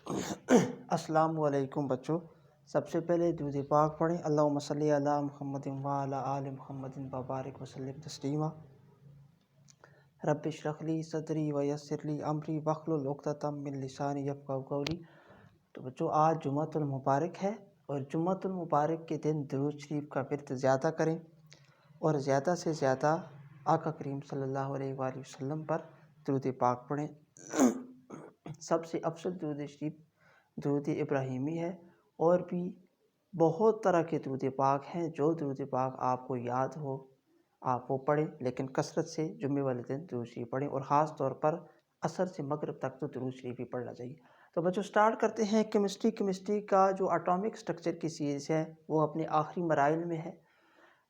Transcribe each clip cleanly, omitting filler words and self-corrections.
अस्सलाम वालेकुम बच्चों। सबसे पहले दुरूद पाक पढ़ें। अल्लाहुम्मा सल्ली अला मुहम्मदिन व अला आलि मुहम्मदिन व बारिक वसल्लिम तस्लीमा। रब्बि इश्रह ली सदरी व यस्सिर ली अमरी वहलुल उक़दतम मिन लिसानी यफ़क़हू क़ौली। तो बच्चों, आज जुम्मतुल मुबारक है और जुम्मतुल मुबारक के दिन दुरूद शरीफ का विर्द ज़्यादा करें और ज़्यादा से ज़्यादा आका करीम सल्लल्लाहु अलैहि वसल्लम पर दुरूद पाक पढ़ें। सबसे अफजल दुरूद शरीफ दुरूद इब्राहिमी है और भी बहुत तरह के दुरूद पाक हैं। जो दुरूद पाक आपको याद हो आप वो पढ़ें, लेकिन कसरत से जुम्मे वाले दिन दुरूद शरीफ पढ़ें और ख़ास तौर पर असर से मगरिब तक तो दुरूद शरीफ ही पढ़ना चाहिए। तो बच्चों, स्टार्ट करते हैं। केमिस्ट्री का जो एटॉमिक स्ट्रक्चर की सीरीज़ है वो अपने आखिरी मराइल में है।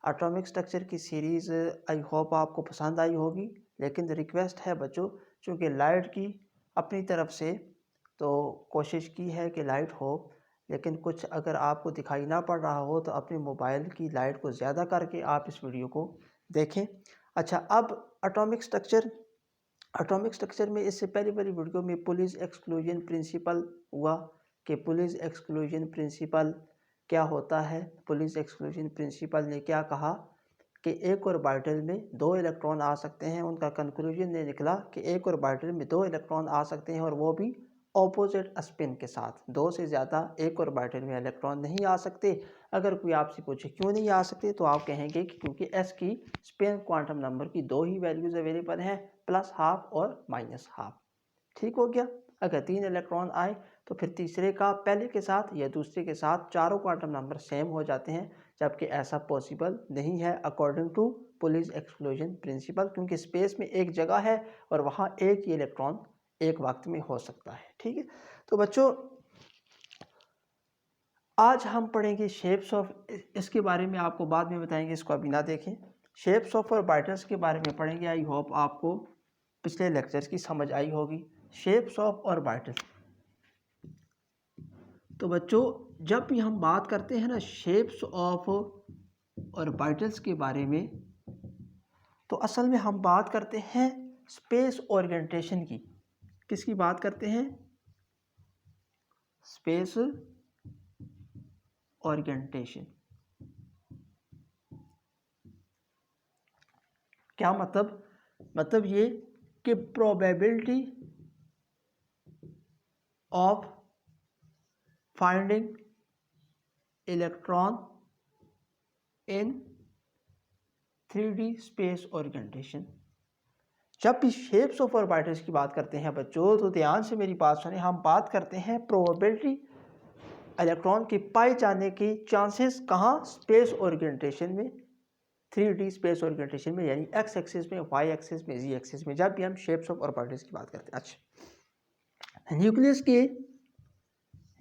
एटॉमिक स्ट्रक्चर की सीरीज़ आई होप आपको पसंद आई होगी, लेकिन रिक्वेस्ट है बच्चों, चूँकि लाइट की अपनी तरफ से तो कोशिश की है कि लाइट हो, लेकिन कुछ अगर आपको दिखाई ना पड़ रहा हो तो अपने मोबाइल की लाइट को ज़्यादा करके आप इस वीडियो को देखें। अच्छा, अब एटॉमिक स्ट्रक्चर में इससे पहले वाली वीडियो में पुलिस एक्सक्लूजन प्रिंसिपल हुआ कि पुलिस एक्सक्लूजन प्रिंसिपल क्या होता है। पुलिस एक्सक्लूजन प्रिंसिपल ने क्या कहा कि एक ऑर्बिटल में 2 इलेक्ट्रॉन आ सकते हैं। उनका कंक्लूजन ये निकला कि एक ऑर्बिटल में 2 इलेक्ट्रॉन आ सकते हैं और वो भी ऑपोजिट स्पिन के साथ। 2 से ज़्यादा एक ऑर्बिटल में इलेक्ट्रॉन नहीं आ सकते। अगर कोई आपसे पूछे क्यों नहीं आ सकते तो आप कहेंगे कि क्योंकि एस की स्पिन क्वांटम नंबर की 2 ही वैल्यूज़ अवेलेबल हैं, +½ और -½ ठीक हो गया। अगर 3 इलेक्ट्रॉन आए तो फिर तीसरे का पहले के साथ या दूसरे के साथ चारों क्वांटम नंबर सेम हो जाते हैं, जबकि ऐसा पॉसिबल नहीं है according to Pauli's exclusion principle, क्योंकि स्पेस में एक जगह है और वहाँ एक ही इलेक्ट्रॉन एक वक्त में हो सकता है। ठीक है, तो बच्चों आज हम पढ़ेंगे शेप्स ऑफ, इसके बारे में आपको बाद में बताएंगे, इसको अभी ना देखें। शेप्स ऑफ ऑर्बिटल्स के बारे में पढ़ेंगे। आई होप आपको पिछले लेक्चर्स की समझ आई होगी। Shapes of orbital. तो बच्चों, जब भी हम बात करते हैं ना शेप्स ऑफ ऑर्बिटल्स के बारे में, तो असल में हम बात करते हैं स्पेस ओरिएंटेशन की। किसकी बात करते हैं? Space orientation. क्या मतलब ये कि probability of finding electron in 3D space orientation. जब भी शेप्स ऑफ ऑर्बिटल्स की बात करते हैं बच्चों, तो ध्यान से मेरी बात सुने। हम बात करते हैं प्रोबेबिलिटी इलेक्ट्रॉन के पाए जाने के चांसेस कहाँ? स्पेस ओरिएंटेशन में, 3D स्पेस ओरिएंटेशन में, यानी एक्स एक्सिस में, वाई एक्सिस में, जी एक्सिस में, जब भी हम शेप्स ऑफ ऑर्बिटल्स की बात करते हैं। अच्छा,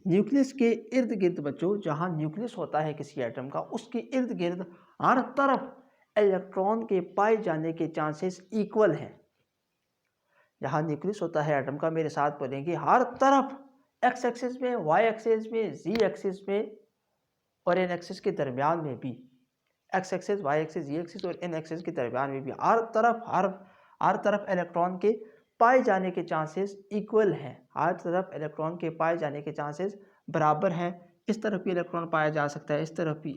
न्यूक्लियस के इर्द गिर्द बच्चों, जहाँ न्यूक्लियस होता है किसी एटम का, उसके इर्द गिर्द हर तरफ इलेक्ट्रॉन के पाए जाने के चांसेस इक्वल हैं। जहाँ न्यूक्लियस होता है एटम का, मेरे साथ बोलेंगे, हर तरफ एक्स एक्सिस में, वाई एक्सिस में, जी एक्सिस में और एन एक्सिस के दरमियान में भी, एक्स एक्सिस, वाई एक्सिस, जी एक्सिस और एन एक्सिस के दरमियान में भी हर तरफ इलेक्ट्रॉन के पाए जाने के चांसेस इक्वल हैं। हर तरफ इलेक्ट्रॉन के पाए जाने के चांसेस बराबर हैं। इस तरफ भी इलेक्ट्रॉन पाया जा सकता है, इस तरफ भी,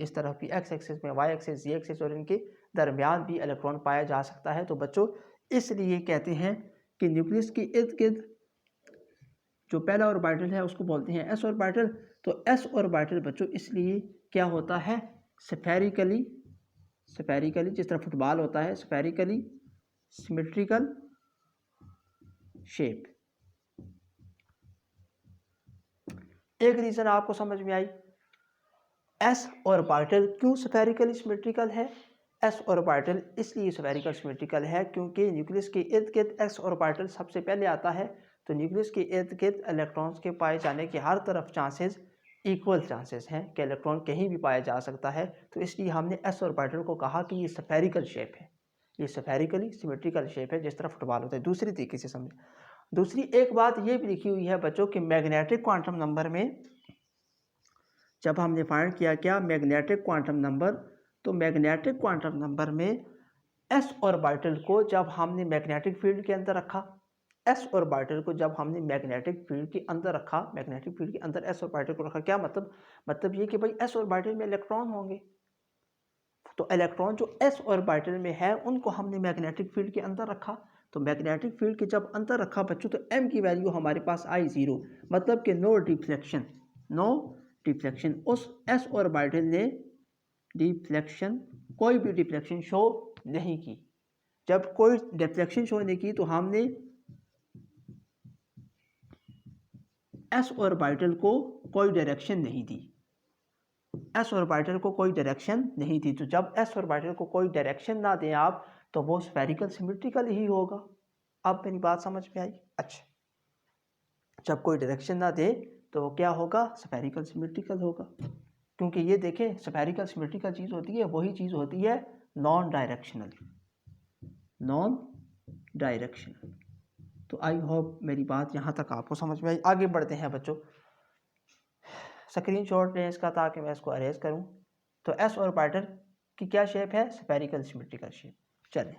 एक्स एक्सिस में, वाई एक्सिस, जी एक्सिस और इनके दरमियान भी इलेक्ट्रॉन पाया जा सकता है। तो बच्चों, इसलिए कहते हैं कि न्यूक्लियस के इर्द गिर्द जो पहला ऑर्बिटल है उसको बोलते हैं एस ऑर्बिटल। तो एस ऑर्बिटल बच्चों इसलिए क्या होता है? स्फेरिकली, जिस तरह फुटबॉल होता है, स्फेरिकली सिमेट्रिकल शेप। एक रीजन आपको समझ में आई, एस ऑर्बिटल क्यों स्फेरिकली सिमेट्रिकल है? एस ऑर्बिटल इसलिए स्फेरिकल सिमेट्रिकल है क्योंकि न्यूक्लियस के इर्द गिर्द एस ऑर्बिटल सबसे पहले आता है। तो न्यूक्लियस के इर्द गिर्द इलेक्ट्रॉन्स के पाए जाने के हर तरफ चांसेस इक्वल चांसेस हैं कि इलेक्ट्रॉन कहीं भी पाया जा सकता है। तो इसलिए हमने एस ऑर्बिटल को कहा कि ये स्फेरिकल शेप है, ये स्फेरिकली सिमेट्रिकल शेप है, जिस तरह फुटबॉल होता है। दूसरी तरीके से समझें। दूसरी एक बात ये भी लिखी हुई है बच्चों कि मैग्नेटिक क्वांटम नंबर में, जब हमने फाइंड किया क्या मैग्नेटिक क्वांटम नंबर, तो मैग्नेटिक क्वांटम नंबर में एस ऑर्बिटल को जब हमने मैग्नेटिक फील्ड के अंदर रखा, एस ऑर्बिटल को जब हमने मैग्नेटिक फील्ड के अंदर रखा, मैग्नेटिक फील्ड के अंदर एस ऑर्बिटल को रखा, क्या मतलब ये कि भाई एस ऑर्बिटल में इलेक्ट्रॉन होंगे, तो इलेक्ट्रॉन जो एस ऑर्बिटल में है उनको हमने मैग्नेटिक फील्ड के अंदर रखा। तो मैग्नेटिक फील्ड के जब अंदर रखा बच्चों, तो एम की वैल्यू हमारे पास आई 0, मतलब कि नो डिफ्लेक्शन। उस एस ऑर्बिटल ने डिफ्लेक्शन, कोई भी डिफ्लेक्शन शो नहीं की। जब कोई डिफ्लेक्शन शो नहीं की तो हमने एस ऑर्बिटल को कोई डायरेक्शन नहीं दी, एस ऑर्बिटल को कोई डायरेक्शन नहीं दी। तो जब एस ऑर्बिटल को कोई डायरेक्शन ना दें आप, तो वो स्फेरिकल सिमेट्रिकल ही होगा। अब मेरी बात समझ में आई? अच्छा, जब कोई डायरेक्शन ना दे तो वो क्या होगा? स्फेरिकल सिमेट्रिकल होगा। क्योंकि ये देखें, स्फेरिकल सिमेट्रिकल चीज़ होती है, वही चीज़ होती है नॉन डायरेक्शनल। तो आई होप मेरी बात यहाँ तक आपको समझ में आई। आगे बढ़ते हैं बच्चों, स्क्रीनशॉट लें इसका ताकि मैं इसको अरेज करूँ। तो एस ऑर्बिटल की क्या शेप है? Spherical symmetrical shape. चलें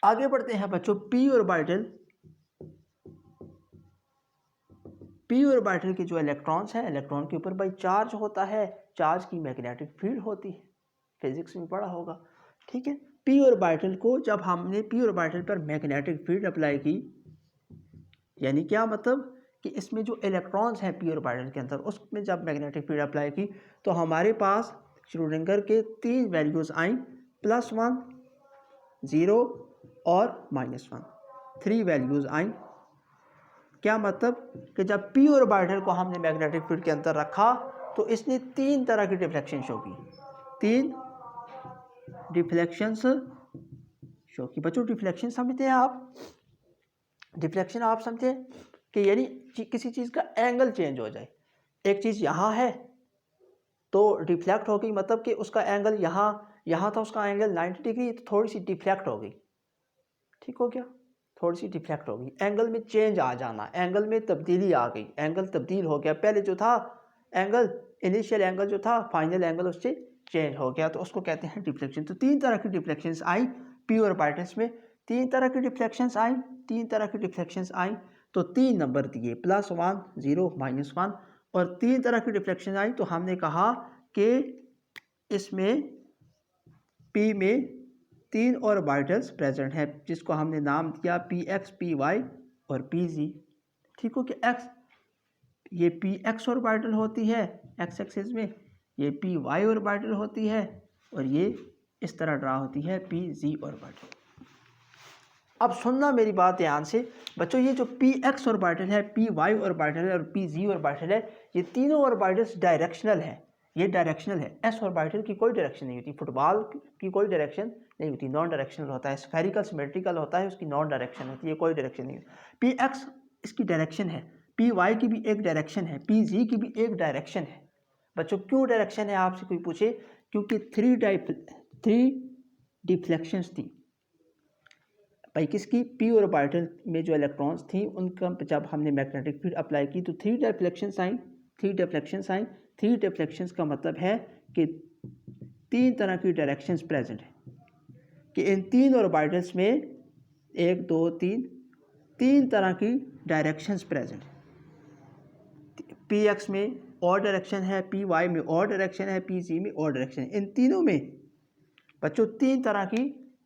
आगे बढ़ते हैं बच्चों। पी ऑर्बिटल के जो इलेक्ट्रॉन्स हैं, इलेक्ट्रॉन के ऊपर भाई चार्ज होता है, चार्ज की मैग्नेटिक फील्ड होती है, फिजिक्स में पढ़ा होगा, ठीक है। पी ऑर्बिटल को जब हमने पी ऑर्बिटल पर मैग्नेटिक फील्ड अप्लाई की, यानी क्या मतलब कि इसमें जो इलेक्ट्रॉन्स हैं पी ऑर्बिटल के अंदर, उसमें जब मैग्नेटिक फील्ड अप्लाई की तो हमारे पास श्रोडिंगर के 3 वैल्यूज़ आई, +1, 0 और -1, 3 वैल्यूज़ आई। क्या मतलब कि जब पी ऑर्बिटल को हमने मैग्नेटिक फील्ड के अंदर रखा तो इसने 3 तरह की डिफ्लेक्शन शो की, 3 डिफ्लेक्शंस शो की। बच्चों डिफ्लेक्शन समझते हैं आप? डिफ्लेक्शन आप समझे कि यानी किसी चीज़ का एंगल चेंज हो जाए। एक चीज़ यहाँ है तो डिफ्लेक्ट हो गई, मतलब कि उसका एंगल यहाँ था, उसका एंगल 90 डिग्री, तो थोड़ी सी डिफ्लेक्ट हो गई, ठीक हो गया, थोड़ी सी डिफ्लेक्ट हो गई। एंगल में चेंज आ जाना, एंगल में तब्दीली आ गई, एंगल तब्दील हो गया, पहले जो था एंगल, इनिशियल एंगल जो था, फाइनल एंगल उससे चेंज हो गया, तो उसको कहते हैं डिफ्लेक्शन। तो 3 तरह की डिफ्लेक्शंस आई पी ऑर्बिटल्स में, 3 तरह की डिफ्लेक्शंस आई, 3 तरह की डिफ्लेक्शंस आई, तो 3 नंबर दिए, +1, 0, -1, और 3 तरह की डिफ्लेक्शन आई। तो हमने कहा कि इसमें पी में 3 ऑर्बिटल्स प्रेजेंट हैं, जिसको हमने नाम दिया px, py और pz, ठीक हो। कि x, ये px ऑर्बिटल होती है x एक्सिस में, ये py ऑर्बिटल होती है, और ये इस तरह ड्रा होती है pz ऑर्बिटल। अब सुनना मेरी बात ध्यान से बच्चों, ये जो px ऑर्बिटल है, py ऑर्बिटल है और pz ऑर्बिटल है, ये तीनों ऑर्बिटल्स डायरेक्शनल है, ये डायरेक्शनल है। एस ऑर्बिटल की कोई डायरेक्शन नहीं होती, फुटबॉल की कोई डायरेक्शन नहीं होती, नॉन डायरेक्शनल होता है। स्फेरिकल सिमेट्रिकल होता है, उसकी नॉन डायरेक्शन होती है, कोई डायरेक्शन नहीं होती। पी एक्स इसकी डायरेक्शन है, पी वाई की भी एक डायरेक्शन है, पी जी की भी एक डायरेक्शन है। बच्चों क्यों डायरेक्शन है आपसे कोई पूछे? क्योंकि 3 डिफ्लेक्शंस थी भाई, किसकी? पी ऑर्बिटल में जो इलेक्ट्रॉन्स थी उनका जब हमने मैग्नेटिक फील्ड अप्लाई की तो 3 डिफ्लेक्शंस आई, 3 डिफ्लेक्शंस आई। 3 डिफ्लेक्शंस का मतलब है कि 3 तरह की डायरेक्शंस प्रेजेंट है, कि इन 3 ऑर्बिटल्स में 1, 2, 3 तरह की डायरेक्शंस प्रेजेंट है। पी एक्स में और डायरेक्शन है, पी वाई में और डायरेक्शन है, पी जी में और डायरेक्शन है। इन तीनों में बच्चों 3 तरह की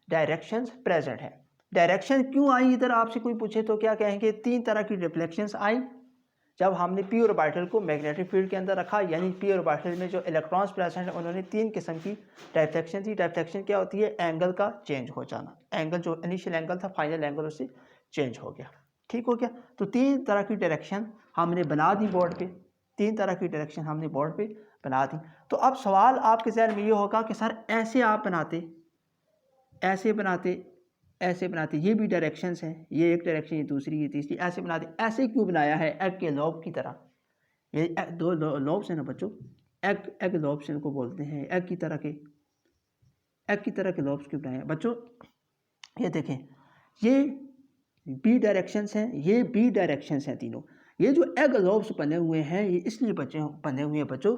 डायरेक्शंस प्रेजेंट है। डायरेक्शन क्यों आई इधर आपसे कोई पूछे तो क्या कहेंगे? 3 तरह की डिफ्लेक्शंस आई जब हमने पी ऑर्बिटल को मैग्नेटिक फील्ड के अंदर रखा, यानी पी ऑर्बिटल में जो इलेक्ट्रॉन्स प्रेजेंट है उन्होंने 3 किस्म की डिफ्लेक्शन थी। डिफ्लेक्शन क्या होती है? एंगल का चेंज हो जाना, एंगल जो इनिशियल एंगल था फाइनल एंगल उससे चेंज हो गया, ठीक हो गया। तो 3 तरह की डायरेक्शन हमने बना दी बोर्ड पे, 3 तरह की डायरेक्शन हमने बोर्ड पे बना दी। तो अब सवाल आपके जहन में ये होगा कि सर ऐसे आप बनाते, ऐसे बनाते, ऐसे बनाते, ये भी डायरेक्शंस हैं, ये एक डायरेक्शन, ये दूसरी, ये तीसरी, ऐसे बनाते। ऐसे क्यों बनाया है? एग के लॉब की तरह, ये 2 लॉब्स हैं ना बच्चों, एग लॉब्स इनको बोलते हैं, एग की तरह के लॉब्स क्यों बनाए हैं बच्चों? ये देखें, ये बी डायरेक्शंस हैं, ये बी डायरेक्शंस हैं तीनों। ये जो एग लॉब्स बने हुए हैं ये इसलिए बने हुए हैं बच्चों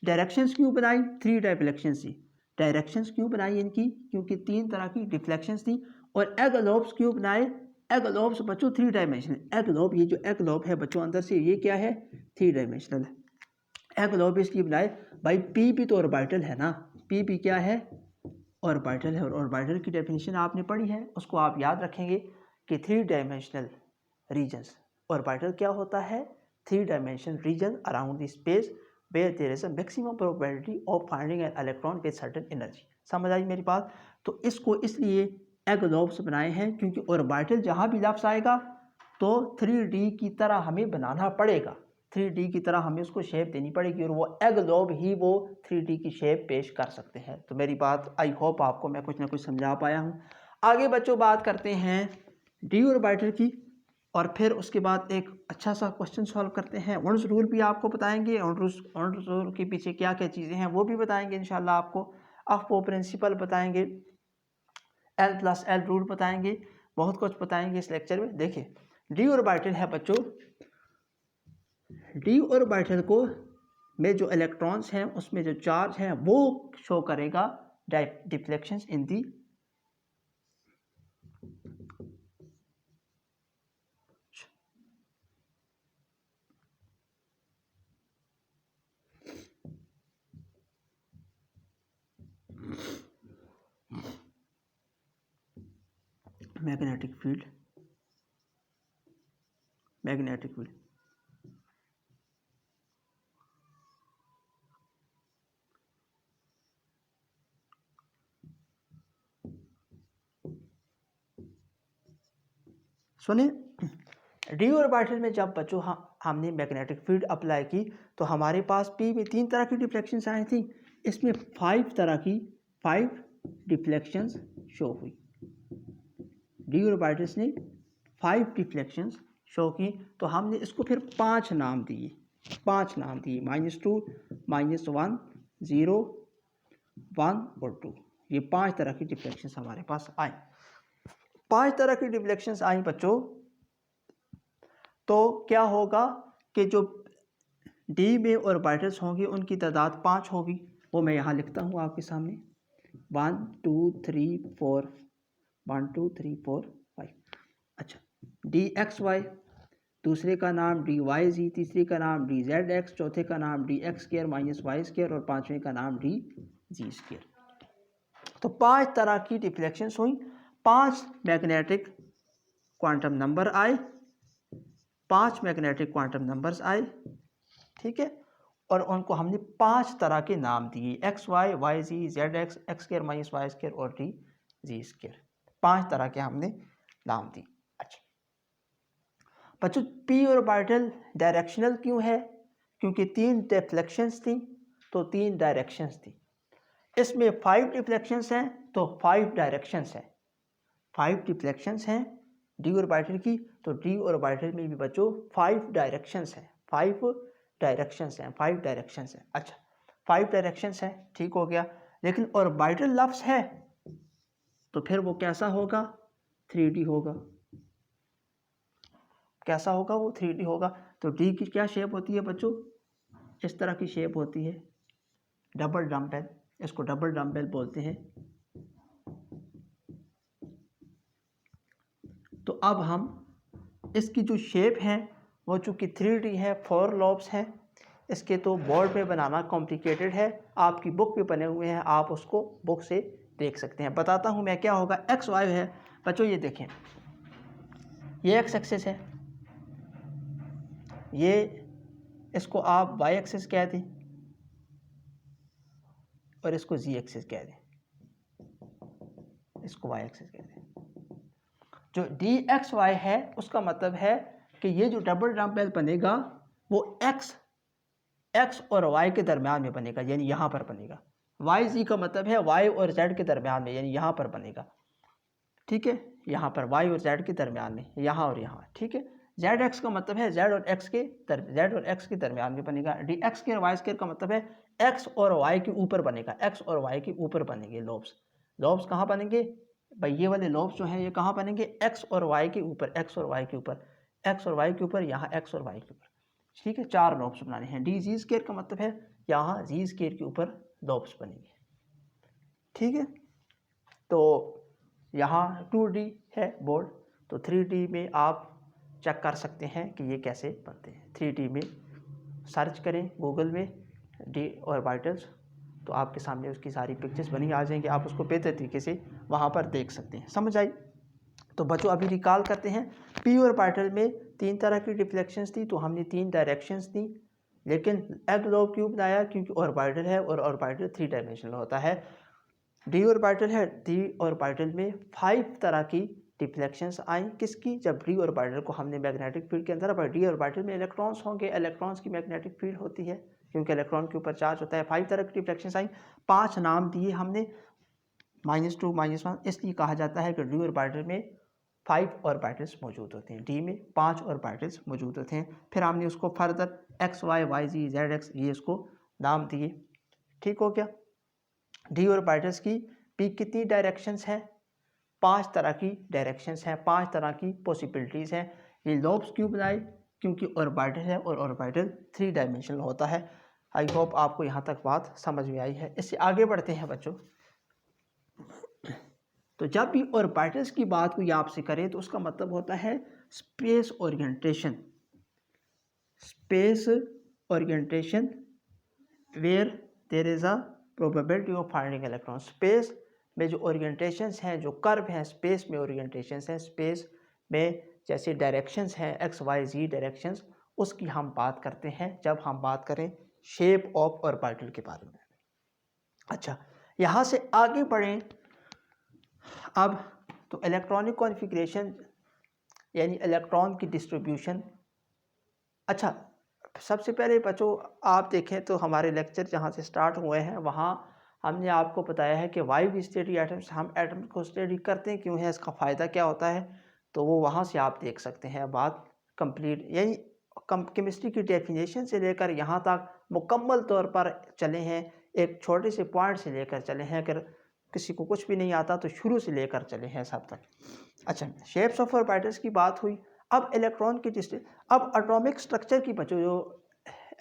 डायरेक्शंस क्यों बनाई, 3 डिफ्लेक्शंस थी। डायरेक्शंस क्यों बनाई इनकी, क्योंकि 3 तरह की डिफ्लेक्शंस थी। और एग लोब्स क्यों बनाए, एग लोब्स बच्चों 3 डायमेंशनल। एग लोब, ये जो एग लोब है बच्चों अंदर से ये क्या है, 3 डायमेंशनल है। एग लोब इसलिए बनाए भाई पी भी तो ऑर्बिटल है ना, पी भी क्या है, ऑर्बिटल है। और ऑर्बिटल की डेफिनेशन आपने पढ़ी है, उसको आप याद रखेंगे कि 3 डायमेंशनल रीजन्स। ऑर्बिटल क्या होता है, 3 dimensional region around the space where there is a maximum probability of finding an electron with certain energy। समझ आई मेरी बात। तो इसको इसलिए एग लोब्स बनाए हैं क्योंकि ऑर्बिटल जहाँ भी लफ्ज़ आएगा तो 3D की तरह हमें बनाना पड़ेगा, 3D की तरह हमें उसको शेप देनी पड़ेगी और वो एग लोब ही वो 3D की शेप पेश कर सकते हैं। तो मेरी बात आई होप आपको मैं कुछ ना कुछ समझा पाया हूँ। आगे बच्चों बात करते हैं डी ऑर्बिटल की, और फिर उसके बाद एक अच्छा सा क्वेश्चन सॉल्व करते हैं। वॉन्ड्स रूल भी आपको बताएंगे, वॉन्ड्स रूल के पीछे क्या क्या चीज़ें हैं वो भी बताएंगे इंशाल्लाह आपको। वो प्रिंसिपल बताएंगे, L+L रूल बताएंगे, बहुत कुछ बताएंगे इस लेक्चर में। देखिए डी ऑर्बिटल है बच्चों, डी ऑर्बिटल को में जो इलेक्ट्रॉन्स हैं उसमें जो चार्ज है वो शो करेगा deflections in the magnetic field, magnetic field. सुनिए डी ऑर्बिटल में जब बच्चों हमने मैग्नेटिक फील्ड अप्लाई की तो हमारे पास पी में 3 तरह की डिफ्लेक्शंस आई थी, इसमें 5 तरह की 5 डिफ्लेक्शंस शो हुई। डी ऑर्बिटल्स ने 5 डिफ्लेक्शंस शो की, तो हमने इसको फिर 5 नाम दिए, 5 नाम दिए, -2, -1, 0, 1 और 2। ये 5 तरह की डिफ्लेक्शंस हमारे पास आई। 5 तरह की डिफ्लेक्शंस आई बच्चों, तो क्या होगा कि जो डी में ऑर्बिटल्स होंगे उनकी तादाद 5 होगी। वो मैं यहाँ लिखता हूँ आपके सामने, 1 2 3 4, 1 2 3 4 5। अच्छा, डी एक्स वाई, दूसरे का नाम डी वाई जी, तीसरे का नाम डी जेड एक्स, चौथे का नाम d x square minus y square और पाँचवें का नाम डी जी स्क्वायर। तो 5 तरह की डिफ्लेक्शंस हुई, 5 मैग्नेटिक क्वांटम नंबर आए, 5 मैग्नेटिक क्वांटम नंबर्स आए, ठीक है। और उनको हमने 5 तरह के नाम दिए, x y, y z, z x, x square minus y square और डी जी स्क्वायर। 5 तरह के हमने नाम दिए। अच्छा बच्चों, पी ऑर्बिटल डायरेक्शनल क्यों है, क्योंकि 3 डिफ्लेक्शंस थी तो 3 डायरेक्शंस थी। इसमें 5 डिफ्लेक्शंस हैं तो 5 डायरेक्शंस हैं, 5 डिफ्लेक्शंस हैं डी ऑर्बिटल की, तो डी ऑर्बिटल में भी बच्चों 5 डायरेक्शंस हैं, 5 डायरेक्शंस हैं, 5 डायरेक्शंस हैं। अच्छा 5 डायरेक्शंस हैं, ठीक हो गया। लेकिन ऑर्बिटल लफ्ज़ है तो फिर वो कैसा होगा, 3D होगा। कैसा होगा वो, 3D होगा। तो डी की क्या शेप होती है बच्चों, इस तरह की शेप होती है, डबल डम्बेल, इसको डबल डम्बेल बोलते हैं। तो अब हम इसकी जो शेप है वो चूँकि 3D है, 4 लॉब्स हैं, इसके तो बोर्ड पे बनाना कॉम्प्लिकेटेड है, आपकी बुक पे बने हुए हैं, आप उसको बुक से देख सकते हैं। बताता हूँ मैं क्या होगा। एक्स वाई है बच्चों, ये देखें, ये एक्स एक्सिस है, ये इसको आप वाई एक्सिस कह दें और इसको जी एक्सिस कह दें, इसको वाई एक्सिस कह दें। जो डी एक्स वाई है उसका मतलब है कि ये जो डबल डम्बेल बनेगा वो एक्स और वाई के दरमियान में बनेगा, यानी यहाँ पर बनेगा। वाई जी का मतलब है वाई और जेड के दरमियान में, यानी यहाँ पर बनेगा, ठीक है, यहाँ पर वाई और जेड के दरमियान में, यहाँ और यहाँ, ठीक है। जेड एक्स का मतलब है जेड और एक्स के दरमियान में बनेगा। डी एक्स के और वाई स्क्वायर का मतलब है एक्स और वाई के ऊपर बनेगा, एक्स और वाई के ऊपर बनेंगे लोब्स। लोब्स कहाँ बनेंगे भाई, ये वाले लोब्स जो हैं ये कहाँ बनेंगे, एक्स और वाई के ऊपर, एक्स और वाई के ऊपर, एक्स और वाई के ऊपर, यहाँ एक्स और वाई के ऊपर, ठीक है। 4 लोब्स बनाने हैं। डी जी स्क्वायर का मतलब है यहाँ जी स्क्वायर के ऊपर लॉब्स बनेंगे। ठीक है, तो यहाँ 2D है बोर्ड, तो 3D में आप चेक कर सकते हैं कि ये कैसे बनते हैं। 3D में सर्च करें गूगल में डी ऑर्बिटल्स, तो आपके सामने उसकी सारी पिक्चर्स बनी आ जाएंगी, आप उसको बेहतर तरीके से वहाँ पर देख सकते हैं। समझ आई? तो बच्चों अभी रिकॉल करते हैं, पी ऑर्बिटल में 3 तरह की डिफ्लेक्शंस थी, तो हमने 3 डायरेक्शंस दी, लेकिन एग लोब क्यों बनाया? क्योंकि ऑर्बिटल है और ऑर्बिटल 3 डायमेंशनल होता है। डी ऑर्बिटल है, डी ऑर्बिटल में 5 तरह की डिफ्लेक्शंस आई। किसकी? जब डी ऑर्बिटल को हमने मैग्नेटिक फील्ड के अंदर, डी ऑर्बिटल में इलेक्ट्रॉन्स होंगे, इलेक्ट्रॉन्स की मैग्नेटिक फील्ड होती है क्योंकि इलेक्ट्रॉन के ऊपर चार्ज होता है। 5 तरह की डिफ्लेक्शंस आई, 5 नाम दिए हमने, -2 -1, इसलिए कहा जाता है कि डी ऑर्बिटल में 5 ऑर्बिटल्स मौजूद होते हैं, डी में 5 ऑर्बिटल्स मौजूद होते हैं। फिर हमने उसको further x y y z z x ये इसको नाम दिए। ठीक हो गया? डी ऑर्बिटल्स की पी कितनी डायरेक्शंस हैं? 5 तरह की डायरेक्शंस हैं, 5 तरह की पॉसिबिलिटीज़ हैं। ये लॉब्स क्यों बनाए? क्योंकि ऑर्बिटल है और ऑर्बिटल 3 डायमेंशनल होता है। आई होप आपको यहाँ तक बात समझ में आई है। इससे आगे बढ़ते हैं बच्चों। तो जब भी ऑर्बिटल्स की बात कोई आपसे करे तो उसका मतलब होता है space orientation. Space orientation where there is a probability of finding electron. Space में जो ओरिएंटेशंस हैं, जो कर्व हैं, स्पेस में ओरिएंटेशंस हैं, स्पेस में जैसे डायरेक्शंस हैं एक्स वाई जी डायरेक्शंस, उसकी हम बात करते हैं जब हम बात करें शेप ऑफ ऑर्बिटल के बारे में। अच्छा, यहाँ से आगे बढ़ें अब, तो इलेक्ट्रॉनिक कॉन्फ़िगरेशन यानी इलेक्ट्रॉन की डिस्ट्रीब्यूशन। अच्छा, सबसे पहले बच्चों आप देखें तो हमारे लेक्चर जहाँ से स्टार्ट हुए हैं वहाँ हमने आपको बताया है कि वाई भी स्टेडी एटम्स, हम एटम को स्टडी करते हैं क्यों है, इसका फ़ायदा क्या होता है, तो वो वहाँ से आप देख सकते हैं। बात कंप्लीट यानी केमिस्ट्री की डेफिनेशन से लेकर यहाँ तक मुकम्मल तौर पर चले हैं, एक छोटे से पॉइंट से लेकर चले हैं। अगर किसी को कुछ भी नहीं आता तो शुरू से लेकर चले हैं सब तक। अच्छा, शेप्स ऑफ ऑर्बिटल्स की बात हुई। अब इलेक्ट्रॉन की अब एटॉमिक स्ट्रक्चर की बच्चों जो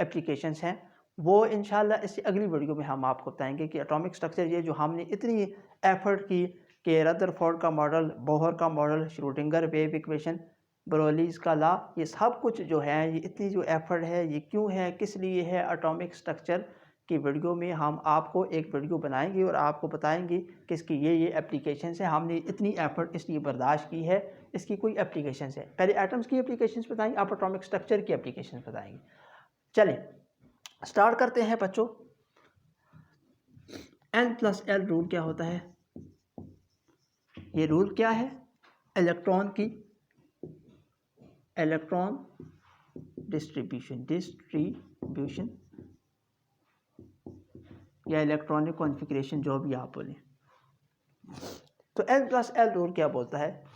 एप्लीकेशंस हैं वो इंशाल्लाह इससे अगली वीडियो में हम आपको बताएंगे कि एटॉमिक स्ट्रक्चर ये जो हमने इतनी एफर्ट की कि रदरफोर्ड का मॉडल, बोहर का मॉडल, श्रोडिंगर वेव इक्वेशन, ब्रोलीज का लॉ, ये सब कुछ जो है, ये इतनी जो एफर्ट है ये क्यों है, किस लिए है, एटॉमिक स्ट्रक्चर की वीडियो में हम आपको एक वीडियो बनाएंगे और आपको बताएंगे कि इसकी ये एप्लीकेशंस है, हमने इतनी एफर्ट इसलिए बर्दाश्त की है, इसकी कोई एप्लीकेशंस है। पहले एटम्स की एप्लीकेशंस बताएंगे, आप एटॉमिक स्ट्रक्चर की एप्लीकेशंस बताएंगे। चलें स्टार्ट करते हैं बच्चों। N+L रूल क्या होता है? ये रूल क्या है? इलेक्ट्रॉन डिस्ट्रीब्यूशन या इलेक्ट्रॉनिक कॉन्फ़िगरेशन, जो भी आप बोलें। तो N+L रूल क्या बोलता है?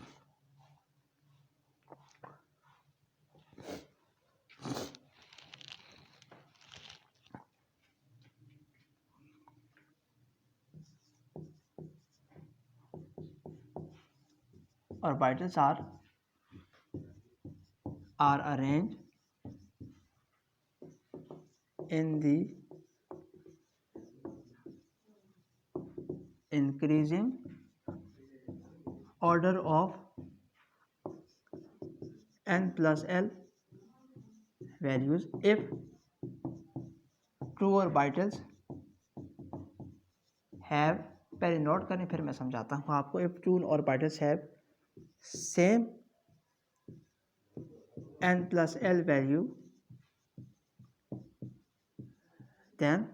Orbitals are arranged in the increasing order of N+L values if true orbitals have, पहले नोट करें फिर मैं समझाता हूँ आपको। if true orbitals have same N+L value then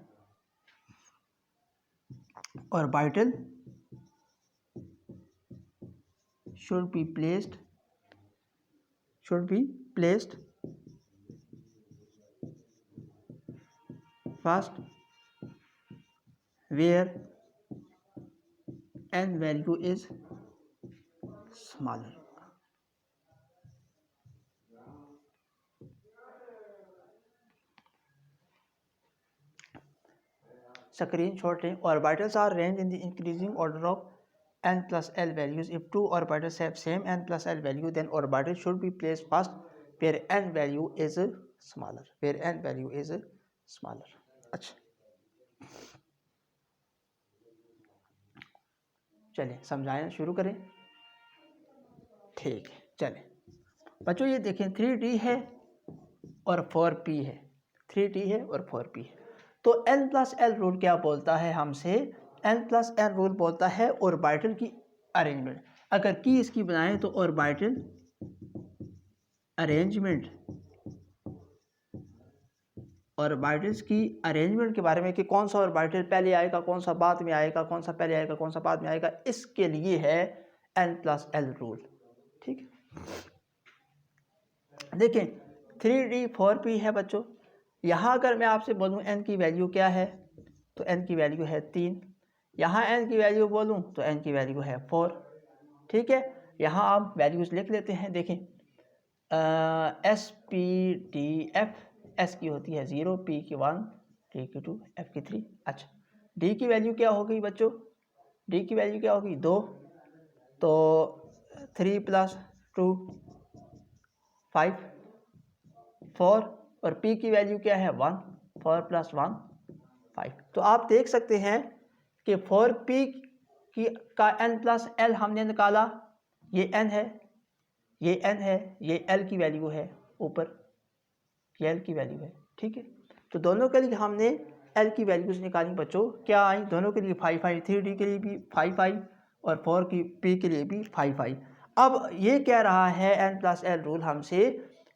orbital should be placed first where N value is smaller। Screenshot लें। Orbitals are range in the increasing order of N+L values if two orbitals have same N+L value then orbital should be placed first where N value is smaller। अच्छा, चलिए समझाएं, शुरू करें। ठीक है, चलें बच्चों, ये देखें 3D है और 4P है, 3D है और 4P है। तो N+L रूल क्या बोलता है हमसे? N+L रूल बोलता है ऑर्बिटल की अरेंजमेंट। अगर की इसकी बनाएं तो ऑर्बिटल अरेंजमेंट, ऑर्बिटल्स की अरेंजमेंट के बारे में कि कौन सा ऑर्बिटल पहले आएगा, कौन सा बाद में आएगा, कौन सा पहले आएगा, कौन सा बाद में आएगा, इसके लिए है N+L रूल। ठीक है, देखें 3D 4P है बच्चों। यहाँ अगर मैं आपसे बोलूँ n की वैल्यू क्या है, तो n की वैल्यू है 3। यहाँ n की वैल्यू बोलूँ तो n की वैल्यू है 4। ठीक है, यहाँ आप वैल्यूज़ लिख लेते हैं। देखें SPDF, S की होती है 0, P की 1, T की 2, F की 3। अच्छा, D की वैल्यू क्या हो गई बच्चों? D की वैल्यू क्या होगी? 2, तो 3 + 2 5, 4, और P की वैल्यू क्या है? 1, 4 + 1 5। तो आप देख सकते हैं कि 4P की का N+L हमने निकाला, ये N है, ये N है, ये L की वैल्यू है ऊपर, ये L की वैल्यू है। ठीक है, तो दोनों के लिए हमने L की वैल्यूज निकाली बच्चों, क्या आई? दोनों के लिए 5 आई, 3D के लिए भी 5 आई और 4P के लिए भी 5 आई। अब ये कह रहा है N+L रूल हमसे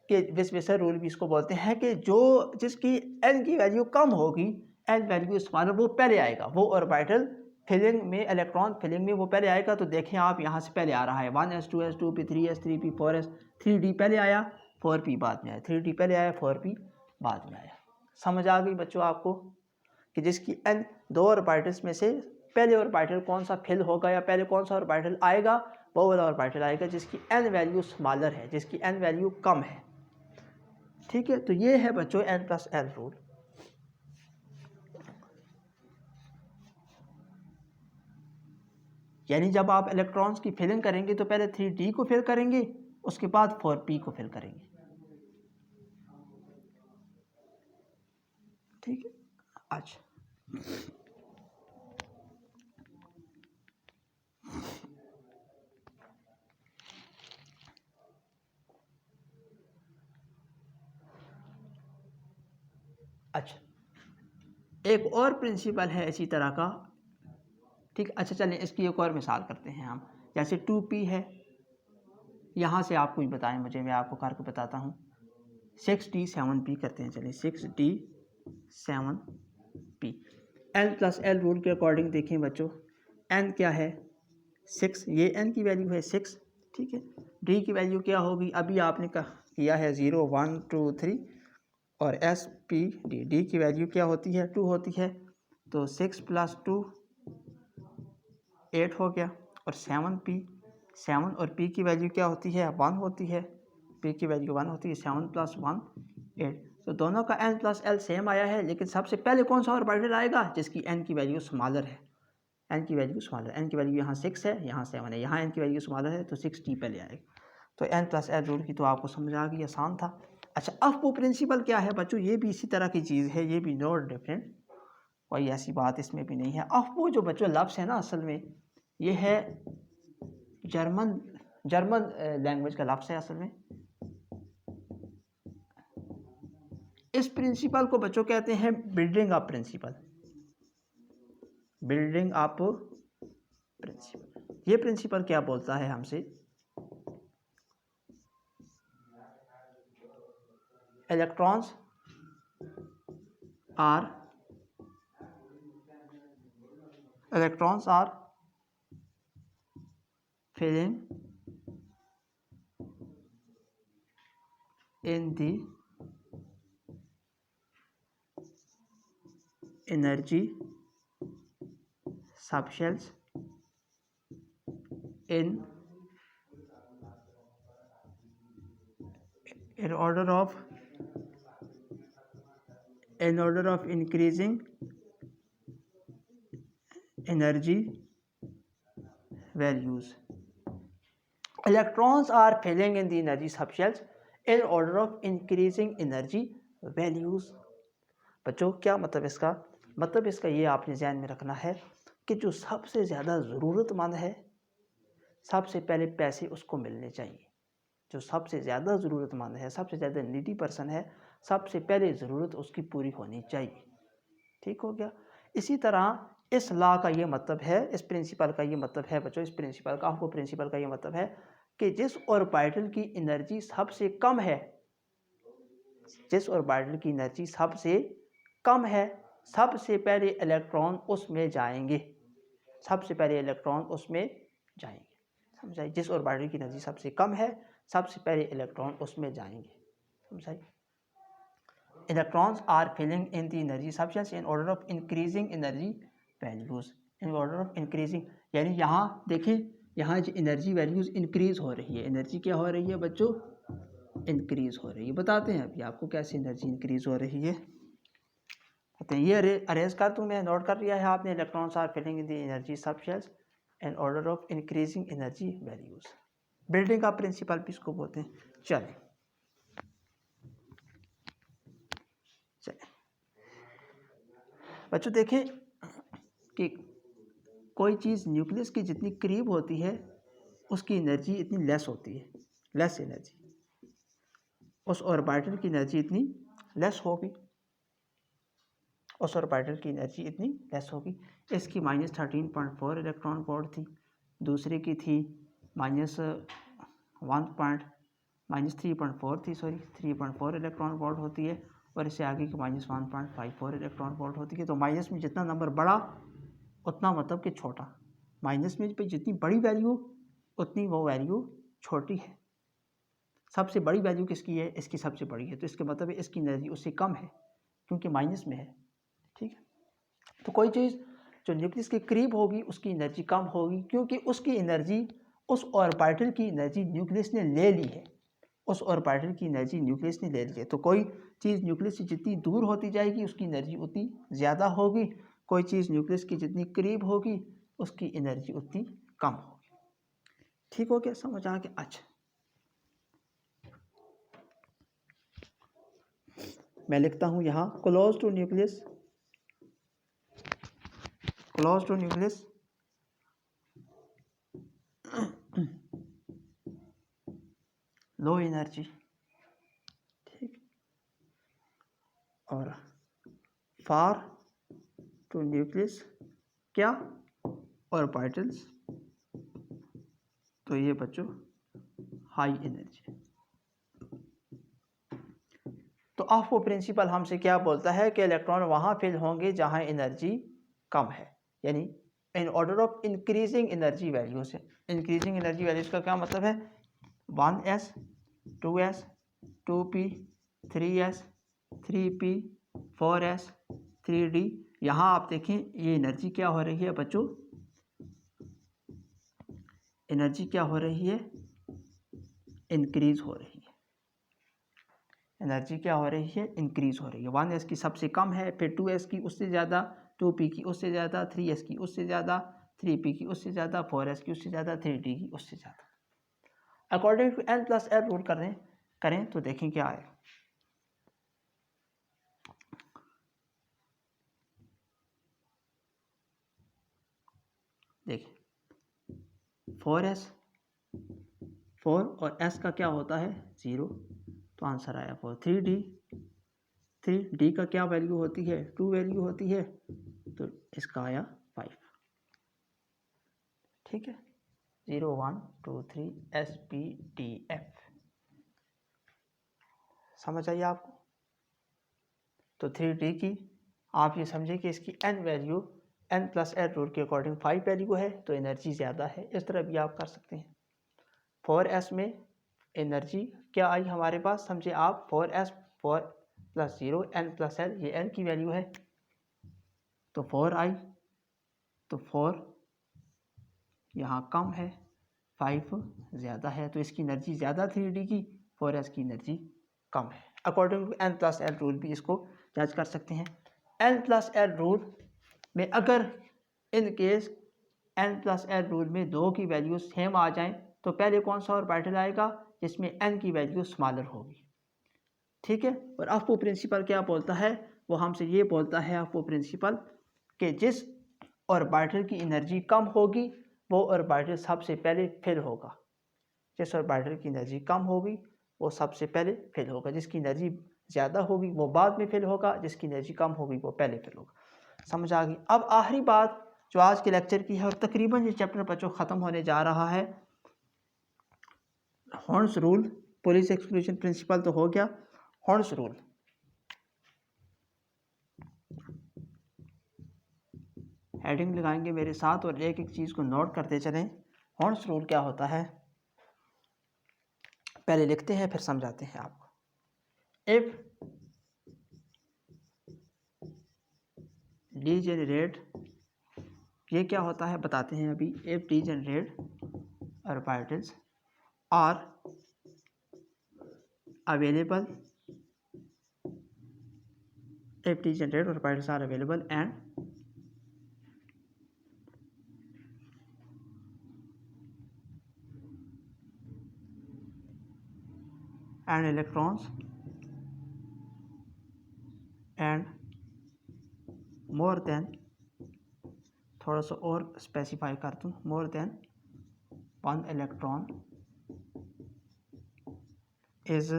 कि विस्पेसर रूल भी इसको बोलते हैं कि जो जिसकी N की वैल्यू कम होगी, N वैल्यू स्मॉलर, वो पहले आएगा, वो ऑर्बिटल फिलिंग में, इलेक्ट्रॉन फिलिंग में वो पहले आएगा। तो देखें आप, यहाँ से पहले आ रहा है 1s 2s 2p 3s 3p 4s, 3D पहले आया 4p बाद में आया, 3D पहले आया 4p बाद में आया। समझ आ गई बच्चों आपको कि जिसकी N दो ऑर्बिटल्स में से पहले ऑर्बिटल कौन सा फिल होगा या पहले कौन सा ऑर्बिटल आएगा, वो वाला ऑर्बिटल आएगा जिसकी N वैल्यू स्मॉलर है, जिसकी N वैल्यू कम है। ठीक है, तो ये है बच्चों N+L रूल। यानी जब आप इलेक्ट्रॉन्स की फिलिंग करेंगे तो पहले 3D को फिल करेंगे, उसके बाद 4P को फिल करेंगे। ठीक है, अच्छा अच्छा, एक और प्रिंसिपल है इसी तरह का। ठीक, अच्छा चलें इसकी एक और मिसाल करते हैं हम। जैसे 2P है, यहाँ से आप कुछ बताएं मुझे, मैं आपको करके बताता हूँ। 6D 7P करते हैं, चलिए 6D 7P। N+L रूल के अकॉर्डिंग देखें बच्चों, N क्या है? 6, ये N की वैल्यू है 6। ठीक है, D की वैल्यू क्या होगी? अभी आपने किया है 0 1 2 3, और SPD, D की वैल्यू क्या होती है? 2 होती है। तो 6 + 2 8 हो गया, और 7P, 7 और P की वैल्यू क्या होती है? 1 होती है, P की वैल्यू 1 होती है, 7 + 1 8। तो दोनों का N+L सेम आया है, लेकिन सबसे पहले कौन सा ऑर्बिटल आएगा? जिसकी N की वैल्यू स्मॉलर है, N की वैल्यू स्मॉलर, N की वैल्यू यहाँ 6 है, यहाँ 7 है, यहाँ N की वैल्यू स्मॉलर है, तो 6D पहले आएगा। तो N+L रूल की तो आपको समझ आ गई, आसान था। अच्छा, अब वो प्रिंसिपल क्या है बच्चों? ये भी इसी तरह की चीज़ है, ये भी नो डिफरेंट, कोई ऐसी बात इसमें भी नहीं है। अब वो जो बच्चों लफ्ज़ है ना, असल में ये है जर्मन लैंग्वेज का लफ्ज़ है असल में। इस प्रिंसिपल को बच्चों कहते हैं building up principle, building up principle. ये प्रिंसिपल क्या बोलता है हमसे? Electrons are filling in the energy subshells in order of increasing energy values. Electrons are filling in the energy subshells in order of increasing energy values. बच्चों क्या मतलब इसका? मतलब इसका ये आपने ध्यान में रखना है कि जो सबसे ज़्यादा ज़रूरतमंद है, सबसे पहले पैसे उसको मिलने चाहिए। जो सबसे ज़्यादा ज़रूरतमंद है, सबसे ज़्यादा नीडी पर्सन है, सबसे पहले ज़रूरत उसकी पूरी होनी चाहिए। ठीक हो गया। इसी तरह इस लॉ का ये मतलब है, इस प्रिंसिपल का ये मतलब है बच्चों, इस प्रिंसिपल का, आपको प्रिंसिपल का ये मतलब है कि जिस ऑर्बिटल की एनर्जी सबसे कम है, जिस ऑर्बिटल की एनर्जी सबसे कम है, सबसे पहले इलेक्ट्रॉन उसमें जाएंगे, सबसे पहले इलेक्ट्रॉन उसमें जाएंगे। समझाइए, जिस ऑर्बिटल की एनर्जी सबसे कम है, सबसे पहले इलेक्ट्रॉन उसमें जाएंगे। समझाइए। Electrons are filling in the energy substance in order of increasing energy values, in order of increasing, यानी यहाँ देखें, यहाँ जो एनर्जी वैल्यूज इंक्रीज हो रही है, एनर्जी क्या हो रही है बच्चों, इंक्रीज हो रही है। बताते हैं अभी आपको कैसे एनर्जी इंक्रीज हो रही है। तो ये अरेंज कर दूँ मैं, नोट कर लिया है आपने। Electrons are filling in the energy substance in order of increasing energy values. Building का प्रिंसिपल भी इसको बोलते हैं। चलिए बच्चों देखें कि कोई चीज़ न्यूक्लियस की जितनी करीब होती है उसकी एनर्जी इतनी लेस होती है, लेस एनर्जी, उस ऑर्बिटल की एनर्जी इतनी लेस होगी, उस ऑर्बिटल की एनर्जी इतनी लेस होगी। इसकी -13.4 इलेक्ट्रॉन वोल्ट थी, दूसरे की थी -3.4 थी, 3.4 इलेक्ट्रॉन वोल्ट होती है, और इससे आगे की -1.54 इलेक्ट्रॉन वोल्ट होती है। तो माइनस में जितना नंबर बड़ा उतना मतलब कि छोटा, माइनस में पे जितनी बड़ी वैल्यू उतनी वो वैल्यू छोटी है। सबसे बड़ी वैल्यू किसकी है, इसकी सबसे बड़ी है, तो इसके मतलब है इसकी एनर्जी उससे कम है क्योंकि माइनस में है। ठीक है। तो कोई चीज़ जो न्यूक्लियस के करीब होगी उसकी एनर्जी कम होगी क्योंकि उसकी एनर्जी, उस ऑर्बिटल की एनर्जी न्यूक्लियस ने ले ली है, उस ऑर्बिटल की एनर्जी न्यूक्लियस ने ले ली है। तो कोई चीज़ न्यूक्लियस से जितनी दूर होती जाएगी उसकी एनर्जी उतनी ज़्यादा होगी, कोई चीज़ न्यूक्लियस की जितनी करीब होगी उसकी एनर्जी उतनी कम होगी। ठीक हो गया, समझ आ गया। अच्छा, मैं लिखता हूँ यहाँ close to nucleus, close to nucleus low energy. ठीक, और फार टू न्यूक्लियस क्या, ऑर्बिटल्स, तो ये बच्चों हाई एनर्जी। तो आपको प्रिंसिपल हमसे क्या बोलता है कि इलेक्ट्रॉन वहाँ फिल होंगे जहाँ एनर्जी कम है, यानी इन order of increasing energy value से। इंक्रीजिंग एनर्जी वैल्यूज का क्या मतलब है, 1s 2s 2p 3s 3p 4s 3d। यहाँ आप देखें ये एनर्जी क्या हो रही है बच्चों, एनर्जी क्या हो रही है, इंक्रीज हो रही है, एनर्जी क्या हो रही है, इंक्रीज हो रही है। 1s की सबसे कम है, फिर 2s की उससे ज़्यादा, 2p की उससे ज़्यादा, 3s की उससे ज़्यादा, 3p की उससे ज़्यादा, 4s की उससे ज़्यादा, 3d की उससे ज़्यादा। अकॉर्डिंग टू n+l रूल करें तो देखें क्या आएगा। देखिए 4s, 4 और s का क्या होता है 0, तो आंसर आया 4। 3d, 3d का क्या वैल्यू होती है, 2 वैल्यू होती है, तो इसका आया 5। ठीक है, 0 1 2 3 S P D F। समझ आइए आपको। तो 3D की आप ये समझे कि इसकी n वैल्यू n+l रूल के अकॉर्डिंग 5 वैल्यू है, तो एनर्जी ज़्यादा है। इस तरह भी आप कर सकते हैं। 4s में एनर्जी क्या आई हमारे पास, समझे आप 4s 4 + 0 n+l, ये n की वैल्यू है, तो 4 आई, तो 4 यहाँ कम है, 5 ज़्यादा है, तो इसकी एनर्जी ज़्यादा 3D की, 4s की एनर्जी कम है। अकॉर्डिंग टू n+l रूल भी इसको जज कर सकते हैं। n+l रूल में अगर इन केस n+l रूल में 2 की वैल्यू सेम आ जाएं तो पहले कौन सा ऑर्बिटल आएगा जिसमें n की वैल्यू स्मॉलर होगी। ठीक है, और आपको प्रिंसिपल क्या बोलता है, वो हमसे ये बोलता है वो प्रिंसिपल कि जिस ऑर्बिटल की एनर्जी कम होगी वो ऑर्बिटल सबसे पहले फिल होगा। जिस ऑर्बिटल की एनर्जी कम होगी वो सबसे पहले फिल होगा, जिसकी एनर्जी ज़्यादा होगी वो बाद में फिल होगा, जिसकी एनर्जी कम होगी वो पहले फिल होगा। समझ आ गई। अब आखिरी बात जो आज के लेक्चर की है और तकरीबन ये चैप्टर बच्चों ख़त्म होने जा रहा है, horns rule, police exclusion principal तो हो गया। हॉर्न्स रूल, हेडिंग लगाएंगे मेरे साथ और एक एक चीज़ को नोट करते चलें। हॉर्न्स रूल क्या होता है पहले लिखते हैं फिर समझाते हैं आपको। इफ डीजेनरेट, ये क्या होता है बताते हैं अभी। If degenerate orbitals are available, if degenerate orbitals are available and electrons and more than, थोड़ा सा और स्पेसिफाई कर दूँ, more than one electron is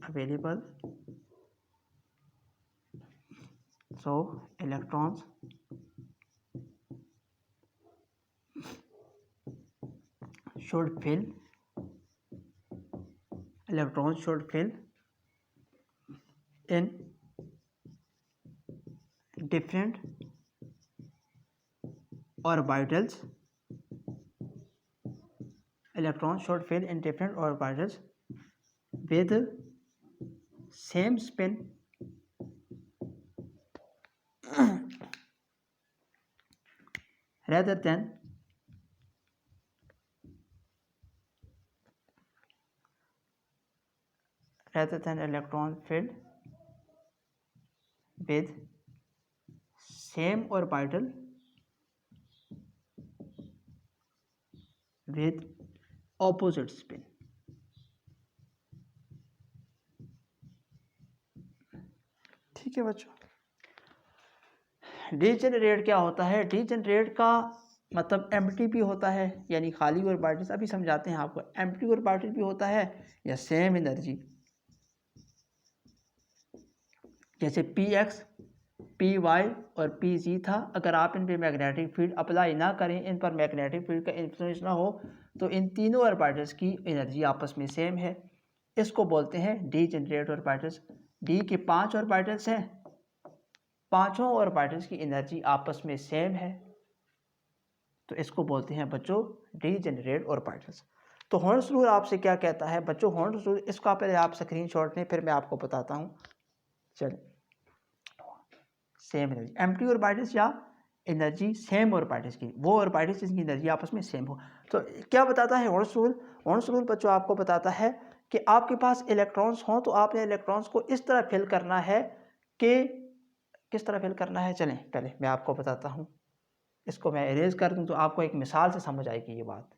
available, so electrons should fill in different orbitals. Electrons should fill in different orbitals with same spin rather than electron filled with same orbital with opposite spin। ठीक है बच्चों। Degenerate क्या होता है? Degenerate का मतलब empty भी होता है यानी खाली ऑर्बिटल्स, अभी समझाते हैं आपको। एम्प्टी ऑर्बिटल भी होता है या सेम एनर्जी, जैसे px, py और pz था। अगर आप इन पे मैग्नेटिक फील्ड अप्लाई ना करें, इन पर मैग्नेटिक फील्ड का इन्फ्लुएंस ना हो, तो इन तीनों ऑर्बिटल्स की एनर्जी आपस में सेम है। इसको बोलते हैं डीजेनरेट ऑर्बिटल्स। डी के 5 ऑर्बिटल्स हैं, पांचों ऑर्बिटल्स की एनर्जी आपस में सेम है, तो इसको बोलते हैं बच्चों डीजेनरेट ऑर्बिटल्स। तो हॉर्न्स रूल आपसे क्या कहता है बच्चों? हॉर्न्स रूल, इसका पहले आप स्क्रीनशॉट लें फिर मैं आपको बताता हूँ। चलिए, सेम एनर्जी, एम्प्टी ऑर्बिटल्स या एनर्जी सेम ऑर्बिटल्स की, वो ऑर्बिटल्स जिनकी एनर्जी आपस में सेम हो। तो क्या बताता है हॉर्न्स रूल? हॉर्न्स रूल बच्चों आपको बताता है कि आपके पास इलेक्ट्रॉन्स हों तो आपने इलेक्ट्रॉन्स को इस तरह फिल करना है कि किस तरह फिल करना है। चलें पहले मैं आपको बताता हूँ, इसको मैं इरेज कर दूँ तो आपको एक मिसाल से समझ आएगी ये बात।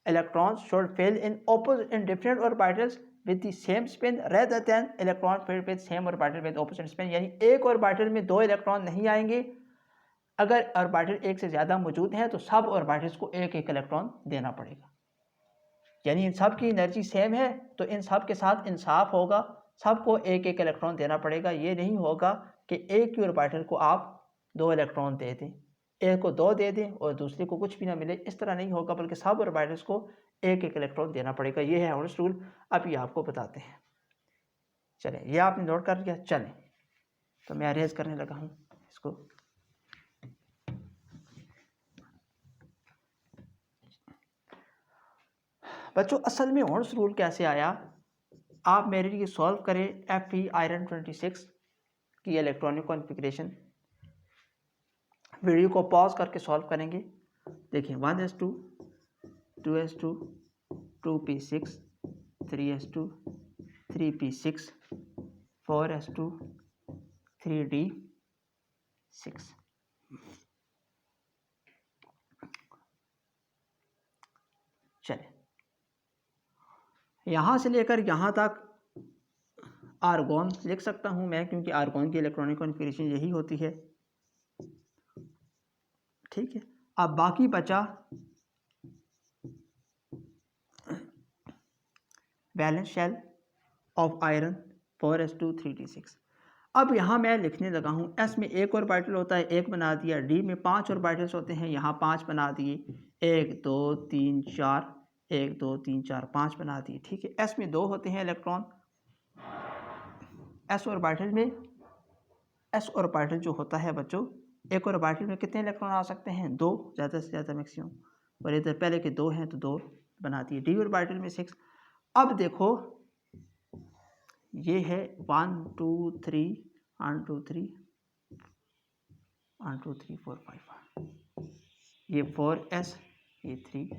Electrons should fill in different orbitals with the same spin rather than electron filled with same orbital with opposite spin। यानी एक ऑर्बिटल में 2 इलेक्ट्रॉन नहीं आएंगे, अगर ऑर्बिटल एक से ज़्यादा मौजूद हैं तो सब ऑर्बिटल्स को एक एक इलेक्ट्रॉन देना पड़ेगा। यानी इन सब की एनर्जी सेम है तो इन सब के साथ इंसाफ होगा, सबको एक एक इलेक्ट्रॉन देना पड़ेगा। ये नहीं होगा कि एक ही ऑर्बिटल को आप 2 इलेक्ट्रॉन दे दें, एक को 2 दे दें और दूसरे को कुछ भी ना मिले, इस तरह नहीं होगा, बल्कि सब ऑर्बिटल्स को एक एक इलेक्ट्रॉन देना पड़ेगा। ये है हॉर्न्स रूल। अब ये आपको बताते हैं। चलें, ये आपने नोट कर लिया। चलें तो मैं अरेज करने लगा हूँ इसको। बच्चों असल में हॉर्न्स रूल कैसे आया, आप मेरे लिए सॉल्व करें Fe आयरन 26 की इलेक्ट्रॉनिक कॉन्फ़िगरेशन। वीडियो को पॉज करके सॉल्व करेंगे। देखिए 1s2 2s2 2p6 3s2 3p6 4s2 3d6। चले, यहाँ से लेकर यहाँ तक आर्गॉन लिख सकता हूँ मैं, क्योंकि आर्गॉन की इलेक्ट्रॉनिक कॉन्फ़िगरेशन यही होती है। ठीक है, अब बाकी बचा valence shell of iron 4s2 3d6। अब यहाँ मैं लिखने लगा हूँ, एस में एक ऑर्बिटल होता है, एक बना दिया, डी में 5 ऑर्बिटल्स होते हैं, यहाँ 5 बना दिए, 1 2 3 4, 1 2 3 4 5 बना दिए। ठीक है, एस में 2 होते हैं इलेक्ट्रॉन, एस ऑर्बिटल जो होता है बच्चों, एक ऑर्बिटल में कितने इलेक्ट्रॉन आ सकते हैं? 2, ज़्यादा से ज़्यादा मैक्सिमम, और इधर पहले के 2 हैं तो 2 बना दिए। डी ऑर्बिटल में 6। अब देखो ये है 1 2 3 1 2 3 1 2 3 4 5, ये 4s, ये 3d।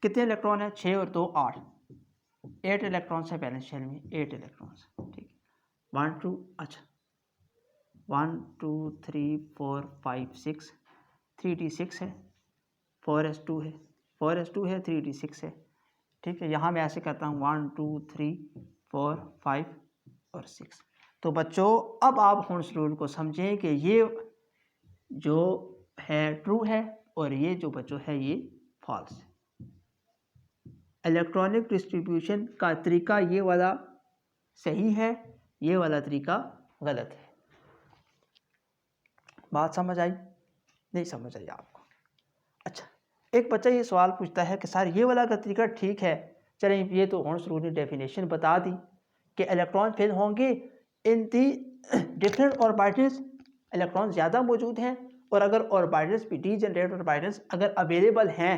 कितने इलेक्ट्रॉन है? 6 और 2 8, 8 इलेक्ट्रॉन्स है बैलेंस शेल में, 8 इलेक्ट्रॉन्स। ठीक, 1 2, अच्छा 1 2 3 4 5 6, 3d6 है, 4s2 है, 4s2 है, 3d6 है। ठीक है, यहाँ मैं ऐसे करता हूँ 1 2 3 4 5 और 6। तो बच्चों अब आप हुंस रूल को समझें कि ये जो है ट्रू है और ये जो बच्चों है ये फॉल्स है। इलेक्ट्रॉनिक डिस्ट्रीब्यूशन का तरीका ये वाला सही है, ये वाला तरीका गलत है। बात समझ आई? नहीं समझ आई आपको? अच्छा, एक बच्चा ये सवाल पूछता है कि सर ये वाला का तरीका ठीक है, चलें ये तो हुंस रूल ने डेफिनेशन बता दी कि इलेक्ट्रॉन फिल होंगे इन दी डिफरेंट ऑर्बिटल्स, इलेक्ट्रॉन ज़्यादा मौजूद हैं, और अगर ऑर्बिटल्स भी डीजनरेट ऑर्बिटल्स अगर अवेलेबल हैं,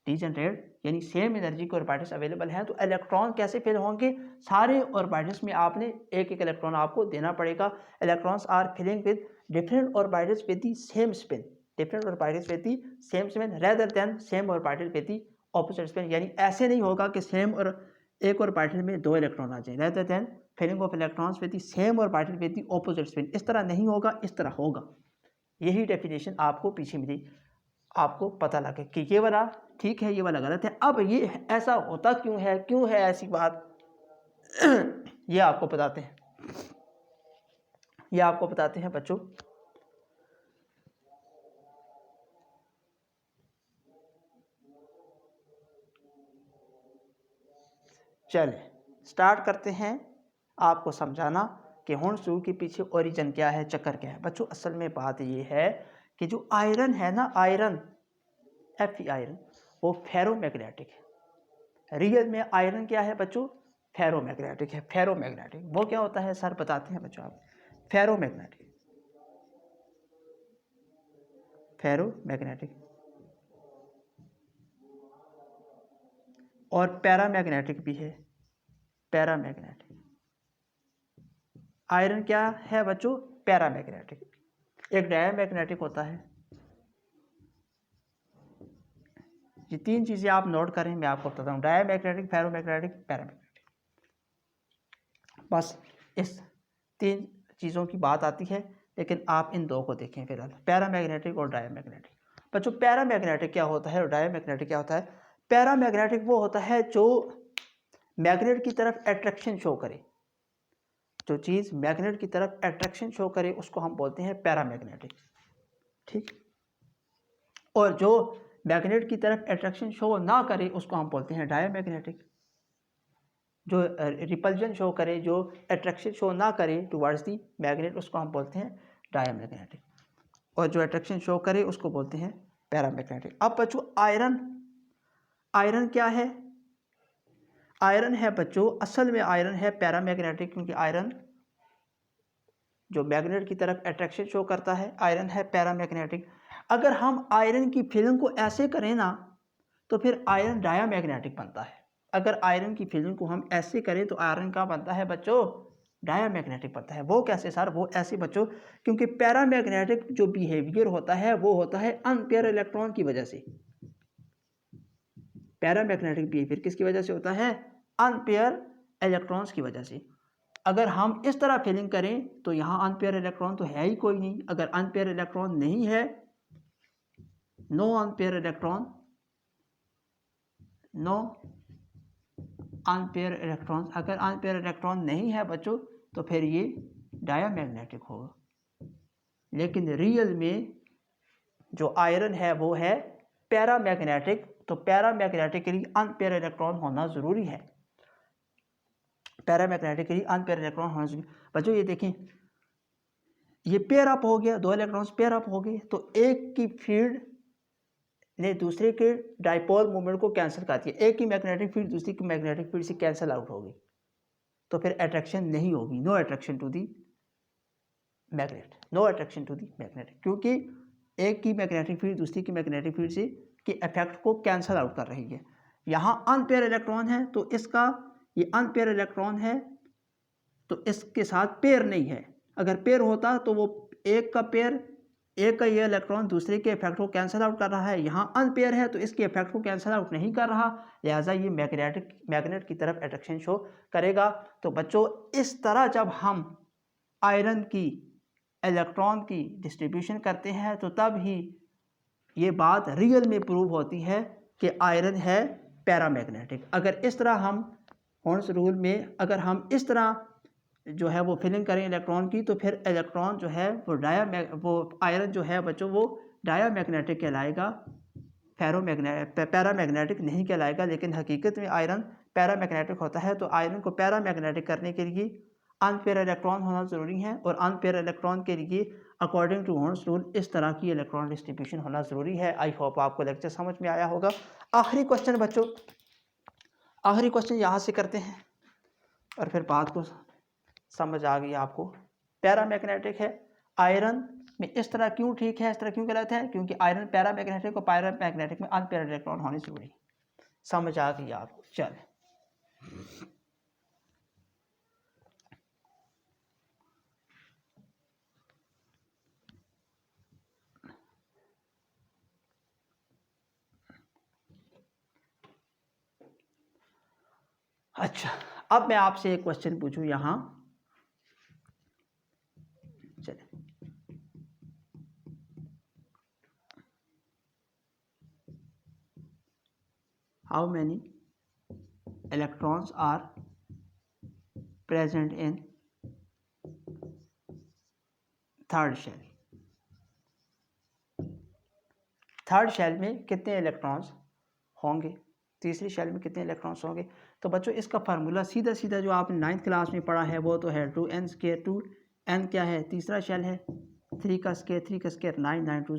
डीजनरेट यानी सेम एनर्जी के ऑर्बिटल्स अवेलेबल हैं, तो इलेक्ट्रॉन कैसे फिल होंगे? सारे ऑर्बिटल्स में आपने एक एक इलेक्ट्रॉन आपको देना पड़ेगा। Electrons are filling with different orbitals with the same spin, different orbitals with the same spin rather than same orbital with the opposite spin. यानी ऐसे नहीं होगा कि सेम और एक ऑर्बिटल में 2 इलेक्ट्रॉन आ जाए, rather than filling of electrons with the same orbital with the opposite spin. इस तरह नहीं होगा, इस तरह होगा। यही डेफिनेशन आपको पीछे मिली, आपको पता लगे कि ये वाला ठीक है, ये वाला गलत है। अब ये ऐसा होता क्यों है ऐसी बात ये आपको बताते हैं, ये आपको बताते हैं बच्चों। चलिए स्टार्ट करते हैं आपको समझाना कि हुंस रूल के पीछे ओरिजिन क्या है, चक्कर क्या है। बच्चों असल में बात ये है कि जो आयरन है ना, आयरन Fe आयरन, वो फेरोमैग्नेटिक है। रियल में आयरन क्या है बच्चों? फेरोमैग्नेटिक है। फेरोमैग्नेटिक वो क्या होता है सर बताते हैं बच्चों आप। फेरोमैग्नेटिक, फेरोमैग्नेटिक और पैरामैग्नेटिक भी है। पैरामैग्नेटिक आयरन क्या है बच्चों? पैरामैग्नेटिक। एक डायमैग्नेटिक होता है। ये 3 चीज़ें आप नोट करें, मैं आपको बताता हूँ। डायमैग्नेटिक, फेरोमैग्नेटिक, पैरामैग्नेटिक, बस इस 3 चीज़ों की बात आती है। लेकिन आप इन 2 को देखें फिलहाल, पैरामैग्नेटिक और डायमैग्नेटिक। बच्चों पैरामैग्नेटिक क्या होता है और डायमैग्नेटिक क्या होता है? पैरामैग्नेटिक वो होता है जो मैग्नेट की तरफ अट्रैक्शन शो करे, जो चीज़ मैग्नेट की तरफ अट्रैक्शन शो करे उसको हम बोलते हैं पैरामैग्नेटिक। ठीक, और जो मैग्नेट की तरफ अट्रैक्शन शो ना करे उसको हम बोलते हैं डायमैग्नेटिक। जो रिपल्जन शो करे, जो अट्रैक्शन शो ना करे टुवर्ड्स दी मैग्नेट, उसको हम बोलते हैं डायमैग्नेटिक, और जो अट्रैक्शन शो करे उसको बोलते हैं पैरामैग्नेटिक। अब बच्चों आयरन, आयरन क्या है? आयरन है बच्चों, असल में आयरन है पैरामैग्नेटिक, क्योंकि आयरन जो मैग्नेट की तरफ अट्रैक्शन शो करता है, आयरन है पैरामैग्नेटिक। अगर हम आयरन की फिल्म को ऐसे करें ना तो फिर आयरन डायमैग्नेटिक बनता है। अगर आयरन की फिल्म को हम ऐसे करें तो आयरन का बनता है बच्चों? डायमैग्नेटिक बनता है। वो कैसे सर? वो ऐसे बच्चों, क्योंकि पैरामैग्नेटिक जो बिहेवियर होता है वो होता है अनपेयर इलेक्ट्रॉन की वजह से। पैरामैग्नेटिक बिहेवियर किसकी वजह से होता है? अनपेयर इलेक्ट्रॉन्स की वजह से। अगर हम इस तरह फिलिंग करें तो यहाँ अनपेयर इलेक्ट्रॉन तो है ही कोई नहीं। अगर अनपेयर इलेक्ट्रॉन नहीं है, no unpaired electron, no unpaired electron. अगर अनपेयर इलेक्ट्रॉन नहीं है बच्चों तो फिर ये डायामैग्नेटिक होगा। लेकिन रियल में जो आयरन है वो है पैरामैग्नेटिक, तो पैरामैग्नेटिक के लिए अनपेयर इलेक्ट्रॉन होना ज़रूरी है। पैरामैग्नेटिक के लिए अनपेयर इलेक्ट्रॉन होना जरूरी। बच्चों ये देखें, ये पेयर अप हो गया, दो इलेक्ट्रॉन्स पेयर अप हो गए, तो एक की फील्ड ने दूसरे के डाइपोल मोमेंट को कैंसिल कर दिया। एक की मैग्नेटिक फील्ड दूसरी की मैग्नेटिक फील्ड से कैंसिल आउट होगी, तो फिर अट्रैक्शन नहीं होगी। No attraction to the magnet, no attraction to the magnet, क्योंकि एक की मैग्नेटिक फील्ड दूसरी की मैग्नेटिक फील्ड से के इफेक्ट को कैंसिल आउट कर रही है। यहाँ अनपेयर इलेक्ट्रॉन है तो इसका ये अनपेयर इलेक्ट्रॉन है तो इसके साथ पेयर नहीं है। अगर पेयर होता तो वो एक का पेयर, एक का ये इलेक्ट्रॉन दूसरे के इफेक्ट को कैंसिल आउट कर रहा है। यहाँ अनपेयर है तो इसके इफेक्ट को कैंसिल आउट नहीं कर रहा, लिहाजा ये मैग्नेट की तरफ अट्रैक्शन शो करेगा। तो बच्चों इस तरह जब हम आयरन की इलेक्ट्रॉन की डिस्ट्रीब्यूशन करते हैं तो तब ही ये बात रियल में प्रूव होती है कि आयरन है पैरामैग्नेटिक। अगर इस तरह हम हॉर्न्स रूल में अगर हम इस तरह जो है वो फिलिंग करें इलेक्ट्रॉन की, तो फिर इलेक्ट्रॉन जो है वो आयरन जो है बच्चों वो डायामैग्नेटिक कहलाएगा, पैरामैग्नेटिक नहीं कहलाएगा। लेकिन हकीकत में आयरन पैरामैग्नेटिक होता है। तो आयरन को पैरामैग्नेटिक करने के लिए अनपेयर इलेक्ट्रॉन होना ज़रूरी है, और अनपेयर इलेक्ट्रॉन के लिए अकॉर्डिंग टू हॉर्न्स रूल इस तरह की इलेक्ट्रॉन डिस्ट्रीब्यूशन होना ज़रूरी है। आई होप आपको लेक्चर समझ में आया होगा। आखिरी क्वेश्चन बच्चों, आखिरी क्वेश्चन यहाँ से करते हैं और फिर बात को समझ आ गई आपको। पैरामैग्नेटिक है, आयरन में इस तरह क्यों ठीक है, इस तरह क्यों गलत है? क्योंकि आयरन पैरामैग्नेटिक और पैरामैग्नेटिक में अनपेयर इलेक्ट्रॉन होने जरूरी। समझ आ गई आपको? चल अच्छा, अब मैं आपसे एक क्वेश्चन पूछूं यहाँ। चले, how many electrons are present in third shell? Third shell में कितने इलेक्ट्रॉन्स होंगे, तीसरी शेल में कितने इलेक्ट्रॉन्स होंगे? तो बच्चों इसका फार्मूला सीधा सीधा जो आपने 9th क्लास में पढ़ा है वो तो है 2n²। 2n क्या है? तीसरा शेल है। 3 का स्केयर 9, 9 2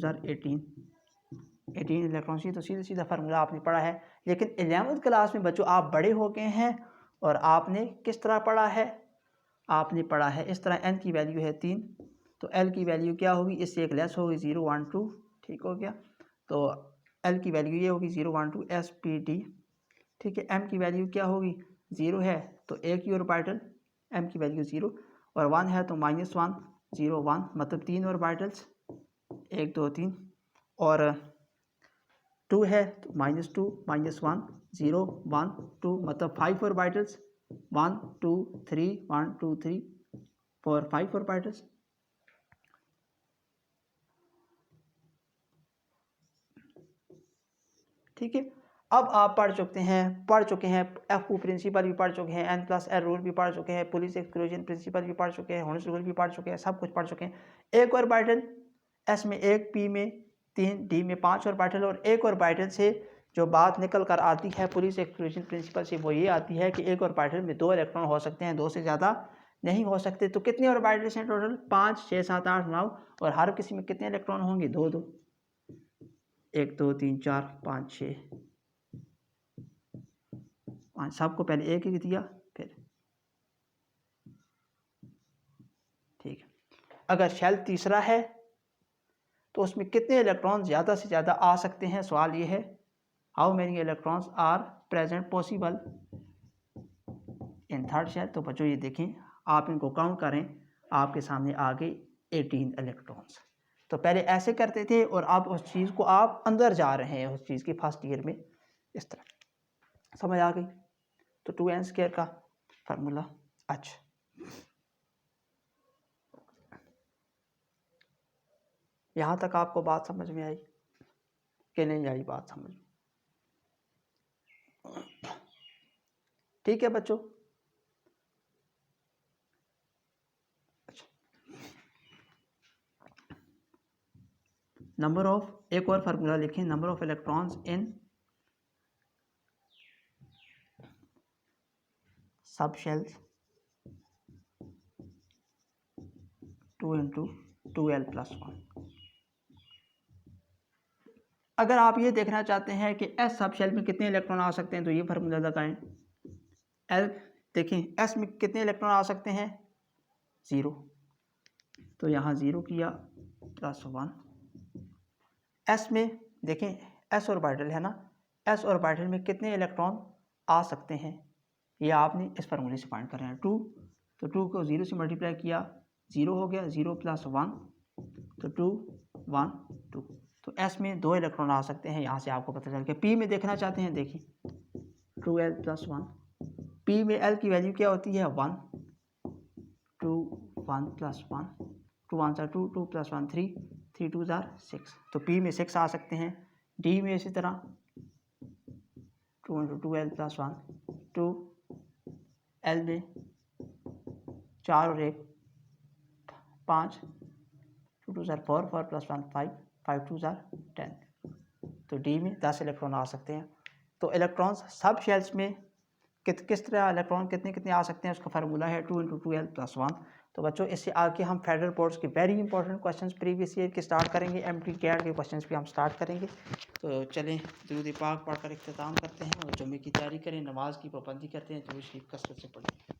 18 इलेक्ट्रॉन्स। ही तो सीधा सीधा फार्मूला आपने पढ़ा है। लेकिन 11th क्लास में बच्चों आप बड़े हो गए हैं और आपने किस तरह पढ़ा है? आपने पढ़ा है इस तरह, n की वैल्यू है 3, तो l की वैल्यू क्या होगी? इससे एक लेस होगी 0 1 2। ठीक हो गया? तो l की वैल्यू ये होगी 0 1 2 sp_d। ठीक है, m की वैल्यू क्या होगी? 0 है तो एक ही ऑर्बिटल, m की वैल्यू 0, और 1 है तो -1 0 1, मतलब 3 ऑर्बिटल्स 1 2 3, और 2 है तो -2 -1 0 1 2, मतलब 5 ऑर्बिटल्स 1 2 3 1 2 3 4 5 ऑर्बिटल्स। ठीक है, अब आप पढ़ चुके हैं एफ प्रिंसिपल भी पढ़ चुके हैं, n+l रूल भी पढ़ चुके हैं, पुलिस एक्सक्लूजन प्रिंसिपल भी पढ़ चुके हैं, हॉर्न्स रूल भी पढ़ चुके हैं, सब कुछ पढ़ चुके हैं। एक ऑर्बिटल s में 1, p में 3, d में 5 ऑर्बिटल, और एक ऑर्बिटल से जो बात निकल कर आती है पुलिस एक्सक्लूजन प्रिंसिपल से वो ये आती है कि एक ऑर्बिटल में 2 इलेक्ट्रॉन हो सकते हैं, 2 से ज़्यादा नहीं हो सकते। तो कितने ऑर्बिटल्स हैं टोटल? 5 6 7 8 9, और हर किसी में कितने इलेक्ट्रॉन होंगे? 2 2, 1 2 3 4 5 6 5। सबको पहले एक एक दिया फिर। ठीक है, अगर शेल तीसरा है तो उसमें कितने इलेक्ट्रॉन ज़्यादा से ज़्यादा आ सकते हैं? सवाल ये है, how many electrons are present possible in third shell? तो बच्चों ये देखें, आप इनको काउंट करें, आपके सामने आ गए 18 इलेक्ट्रॉन्स। तो पहले ऐसे करते थे और अब उस चीज़ को आप अंदर जा रहे हैं उस चीज़ की फर्स्ट ईयर में इस तरह। समझ आ गई? तो 2n² का फार्मूला। अच्छा, यहाँ तक आपको बात समझ में आई कि नहीं आई बात समझ में? ठीक है बच्चों। नंबर ऑफ, एक और फार्मूला लिखें, नंबर ऑफ इलेक्ट्रॉन्स इन सब शेल्स 2 × 2l+1। अगर आप ये देखना चाहते हैं कि एस सब शेल में कितने इलेक्ट्रॉन आ सकते हैं तो ये फार्मूला लगाएं। एल देखें, एस में कितने इलेक्ट्रॉन आ सकते हैं, 0, तो यहाँ 0 किया +1। एस में देखें, एस ऑर्बिटल है ना, एस ऑर्बिटल में कितने इलेक्ट्रॉन आ सकते हैं ये आपने इस फार्मूले से फाइंड करना है। 2, तो 2 को 0 से मल्टीप्लाई किया, 0 हो गया, 0 + 1 तो 2 1 2। तो एस में 2 इलेक्ट्रॉन आ सकते हैं, यहाँ से आपको पता चल गया। पी में देखना चाहते हैं, देखिए 2l+1, पी में एल की वैल्यू क्या होती है, 1, 2 1 + 1, 2 1 2, 2 + 1 3, 3 2 6, तो पी में 6 आ सकते हैं। डी में इसी तरह 2 × 2l+1, 2, एल में 4 और 1 5, 2 2 4, 4 + 1 5, 5 2 10, तो डी में 10 इलेक्ट्रॉन आ सकते हैं। तो इलेक्ट्रॉन्स सब शेल्स में किस तरह इलेक्ट्रॉन कितने कितने आ सकते हैं उसका फार्मूला है 2 × 2l+1। तो बच्चों इससे आगे हम फेडरल बोर्ड्स के very important questions previous year के स्टार्ट करेंगे, एमटी कैट के क्वेश्चंस भी हम स्टार्ट करेंगे। तो चलें दुरूद पाक पढ़कर इख्तिताम करते हैं और जुम्मे की तैयारी करें, नमाज की पाबंदी करते हैं, दुरूद शरीफ कसरत से पढ़ें।